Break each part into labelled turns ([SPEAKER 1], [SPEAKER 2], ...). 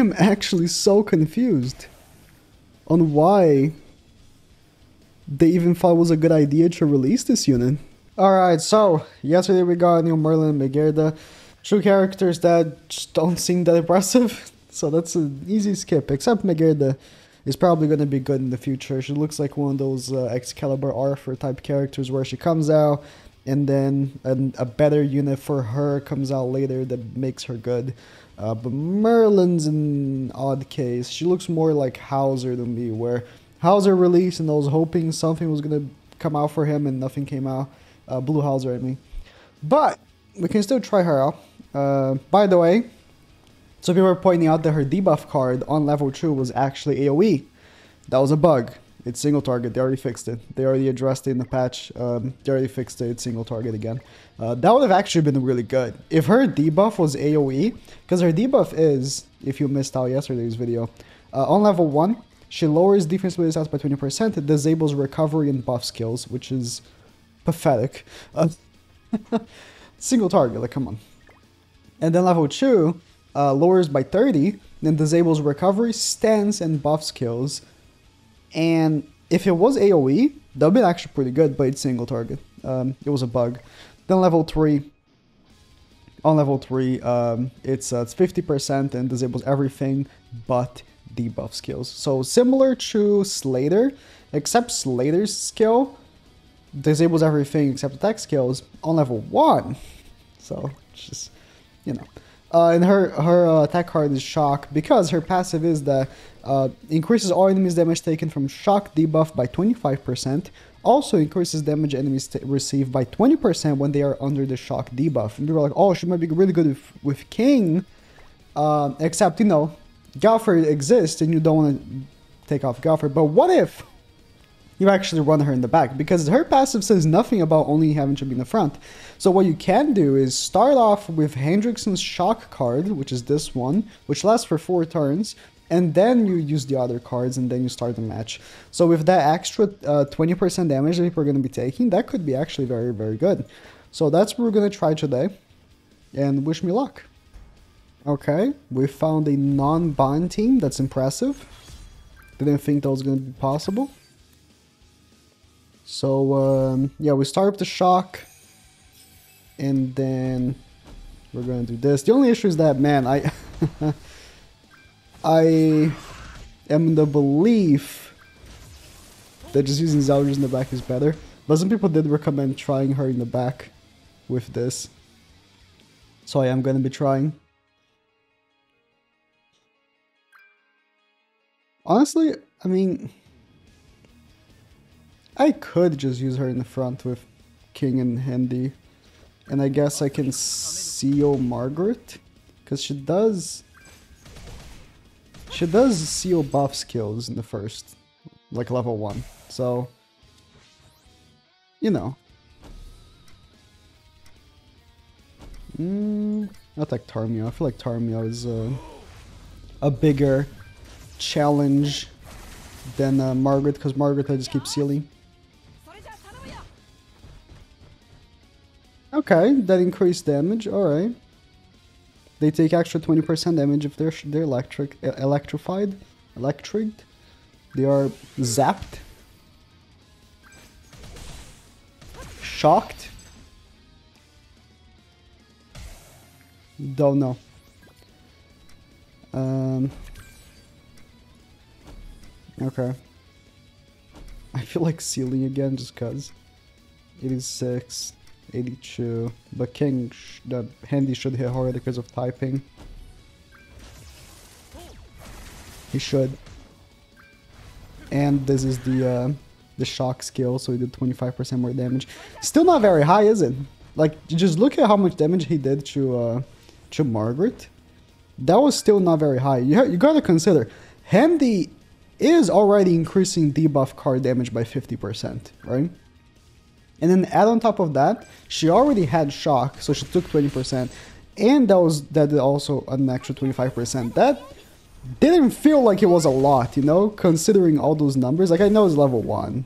[SPEAKER 1] am actually so confused on why they even thought it was a good idea to release this unit. Alright, so yesterday we got a new Merlin and Margaret, two characters that just don't seem that impressive. So that's an easy skip, except Margaret is probably going to be good in the future. She looks like one of those Excalibur Arthur type characters where she comes out and then a better unit for her comes out later that makes her good. But Merlin's an odd case. She looks more like Hauser to me, where Hauser released and I was hoping something was going to come out for him and nothing came out. Blue Hauser, I mean. But we can still try her out. By the way, so people were pointing out that her debuff card on level 2 was actually AoE. That was a bug. It's single target. They already fixed it. They already addressed it in the patch. They already fixed it. It's single target again. That would have actually been really good. If her debuff was AoE, because her debuff is, if you missed out yesterday's video, on level 1, she lowers defense ability stats by 20%. It disables recovery and buff skills, which is pathetic. Single target, like, come on. And then level 2 lowers by 30, then disables recovery, stance, and buff skills. And if it was AoE, that would be actually pretty good, but it's single target. It was a bug. Then level 3, on level 3, it's 50% and disables everything but debuff skills. So similar to Slater, except Slater's skill disables everything except attack skills on level 1. So, just, you know. And her attack card is Shock, because her passive is that increases all enemies' damage taken from Shock debuff by 25%. Also increases damage enemies receive by 20% when they are under the Shock debuff. And people are like, oh, she might be really good with King. Except, you know, Galford exists and you don't want to take off Galford. But what if you actually run her in the back? Because her passive says nothing about only having to be in the front. So what you can do is start off with Hendrickson's Shock card, which is this one, which lasts for 4 turns, and then you use the other cards and then you start the match. So with that extra 20% damage that people are going to be taking, that could be actually very, very good. So that's what we're going to try today, and wish me luck. Okay, we found a non-bind team. That's impressive. Didn't think that was going to be possible. So, yeah, we start with the Shock, and then we're going to do this. The only issue is that, man, I am in the belief that just using Zeldris in the back is better. But some people did recommend trying her in the back with this. So I am going to be trying. Honestly, I mean, I could just use her in the front with King and Handy. And I guess I can seal Margaret, because she does seal buff skills in the first, like level 1. So, you know. I'll take Tarmio. I feel like Tarmio is a bigger challenge than Margaret, because Margaret I just keep sealing. Okay, that increased damage, alright. They take extra 20% damage if they're electrified. They are zapped. Shocked. Don't know. Okay. I feel like sealing again just cause. 86. 82, but King, the Handy should hit harder because of typing. He should. And this is the Shock skill, so he did 25% more damage. Still not very high, is it? Like, just look at how much damage he did to Margaret. That was still not very high. You gotta consider, Handy is already increasing debuff card damage by 50%, right? And then add on top of that, she already had Shock, so she took 20%, and that did also an extra 25%. That didn't feel like it was a lot, you know, considering all those numbers. Like, I know it's level 1.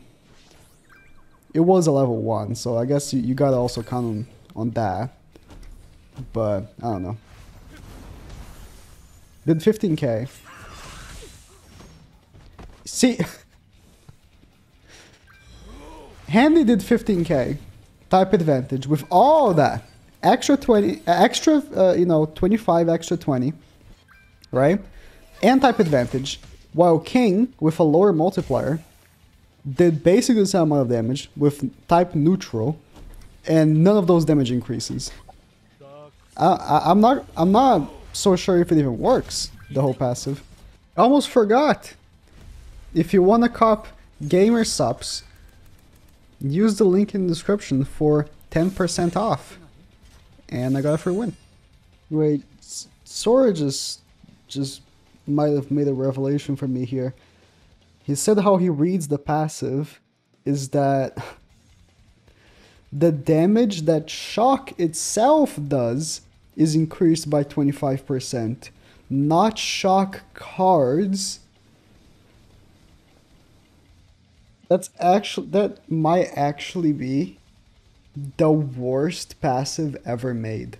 [SPEAKER 1] It was a level 1, so I guess you gotta also count on that. But, I don't know. Did 15k. See, Handy did 15k. Type advantage with all that. Extra 20, you know, 25, extra 20. Right? And type advantage. While King, with a lower multiplier, did basically the same amount of damage with type neutral. And none of those damage increases. I'm not so sure if it even works, the whole passive. I almost forgot. If you want to cop gamer subs, use the link in the description for 10% off. And I got a free win. Wait, Sora just might have made a revelation for me here. He said how he reads the passive is that the damage that shock itself does is increased by 25%, not shock cards. That might actually be the worst passive ever made.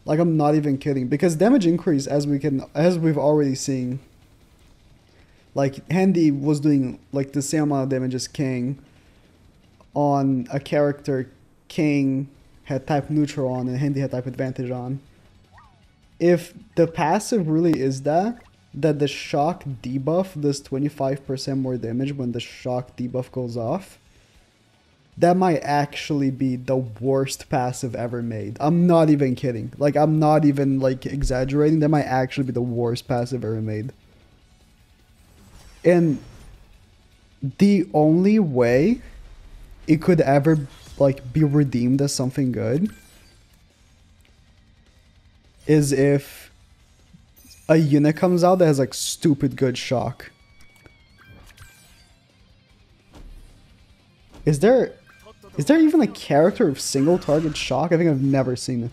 [SPEAKER 1] Like, I'm not even kidding, because damage increase, as we've already seen, like Handy was doing like the same amount of damage as King on a character King had type neutral on and Handy had type advantage on. If the passive really is that the shock debuff does 25% more damage when the shock debuff goes off, that might actually be the worst passive ever made. I'm not even kidding. Like, I'm not even like exaggerating. That might actually be the worst passive ever made. And the only way it could ever like be redeemed as something good is if a unit comes out that has like stupid good shock. Is there even a character with single target shock? I think I've never seen it.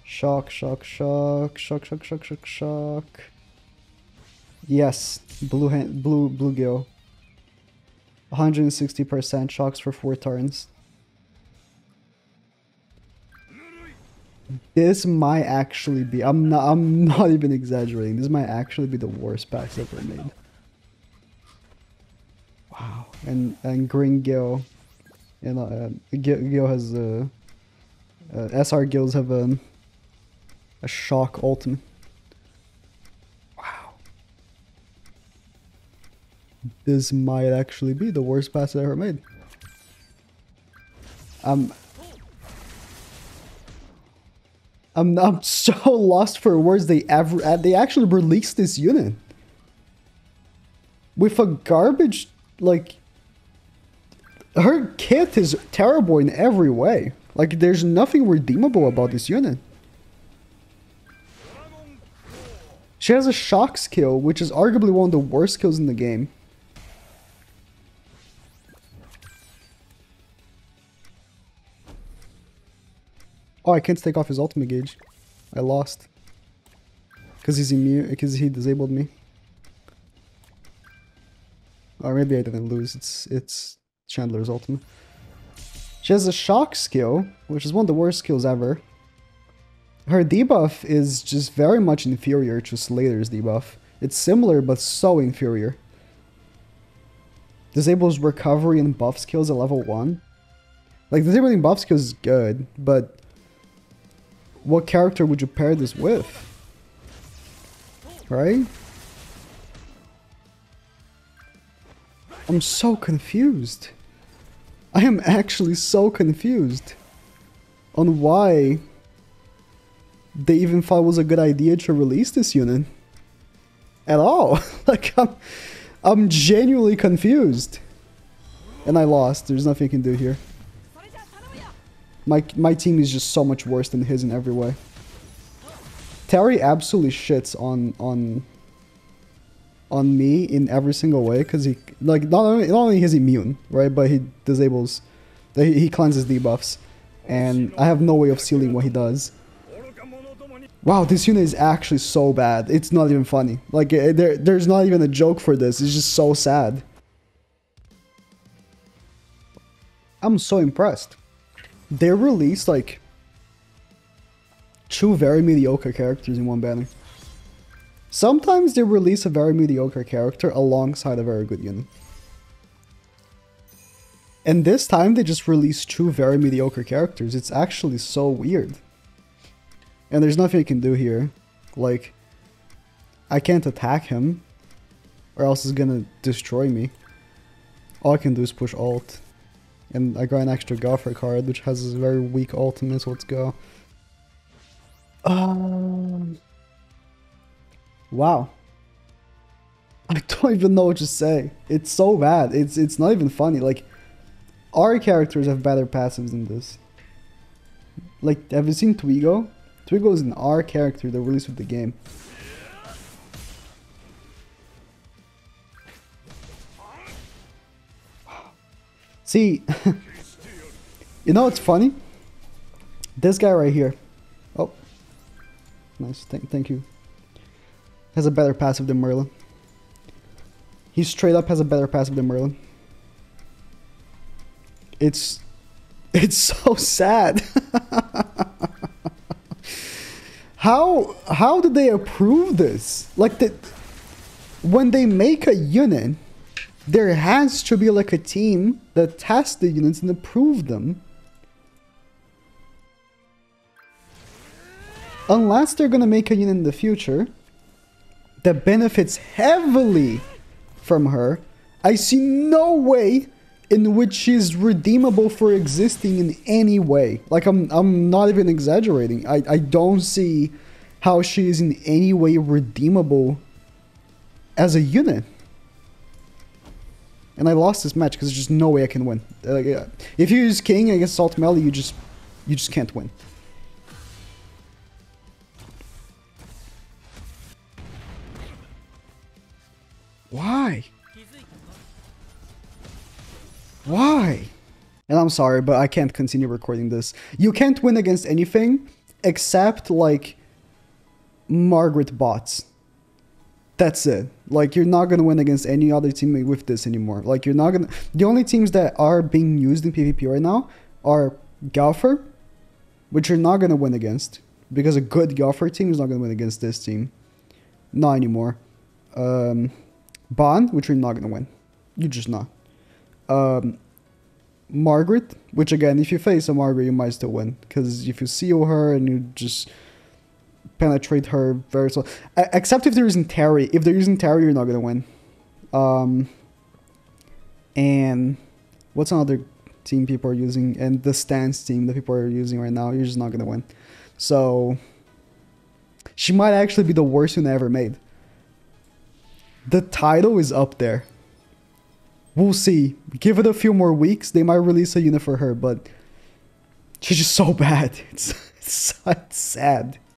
[SPEAKER 1] Shock, shock, shock, shock, shock, shock, shock, shock. Yes, blue gill. 160% shocks for 4 turns. This might actually be, I'm not even exaggerating. This might actually be the worst packs ever made. Wow. And green gill, and gill has SR gills have a shock ultimate. Wow. This might actually be the worst pass I ever made. I'm so lost for words. They actually released this unit with a garbage, like, her kit is terrible in every way. Like, there's nothing redeemable about this unit. She has a shock skill, which is arguably one of the worst skills in the game. Oh, I can't take off his ultimate gauge. I lost. Because he's immune, because he disabled me. Or maybe I didn't lose, it's Chandler's ultimate. She has a shock skill, which is one of the worst skills ever. Her debuff is just very much inferior to Slater's debuff. It's similar, but so inferior. Disables recovery and buff skills at level 1. Like, disabling buff skills is good, but what character would you pair this with? Right? I'm so confused. I am actually so confused on why they even thought it was a good idea to release this unit at all. Like, I'm genuinely confused. And I lost. There's nothing I can do here. My team is just so much worse than his in every way. Terry absolutely shits on me in every single way, because he, like, not only is he immune, right, but he disables, he cleanses debuffs, and I have no way of sealing what he does. Wow, this unit is actually so bad. It's not even funny. Like, there's not even a joke for this. It's just so sad. I'm so impressed. They released, like, two very mediocre characters in one banner. Sometimes they release a very mediocre character alongside a very good unit. And this time they just released two very mediocre characters. It's actually so weird. And there's nothing I can do here. Like, I can't attack him, or else he's gonna destroy me. All I can do is push ult. And I got an extra Gopher card, which has a very weak ultimate, so let's go. Wow. I don't even know what to say. It's so bad. It's not even funny. Like, our characters have better passives than this. Like, have you seen Twigo? Twigo is an R character that released with the game. See, you know what's funny? This guy right here. Oh, nice. Thank you. Has a better passive than Merlin. He straight up has a better passive than Merlin. It's so sad. How did they approve this? Like, when they make a unit, there has to be like a team that tests the units and approve them. Unless they're gonna make a unit in the future that benefits heavily from her, I see no way in which she's redeemable for existing in any way. Like, I'm not even exaggerating. I don't see how she is in any way redeemable as a unit. And I lost this match because there's just no way I can win. If you use King against Salt Meli, you just can't win. Why? Why? And I'm sorry, but I can't continue recording this. You can't win against anything except, like, Margaret bots. That's it. Like, you're not gonna win against any other team with this anymore. Like, you're not gonna... The only teams that are being used in PvP right now are Gopher, which you're not gonna win against, because a good Gopher team is not gonna win against this team. Not anymore. Bond, which you're not gonna win. You're just not. Margaret, which again, if you face a Margaret, you might still win, because if you seal her and you just penetrate her very slow. Except if they're using Terry. If they're using Terry, you're not gonna win. And what's another team people are using? And the stance team that people are using right now, you're just not gonna win. So she might actually be the worst unit ever made. The title is up there. We'll see. Give it a few more weeks. They might release a unit for her, but she's just so bad. It's sad.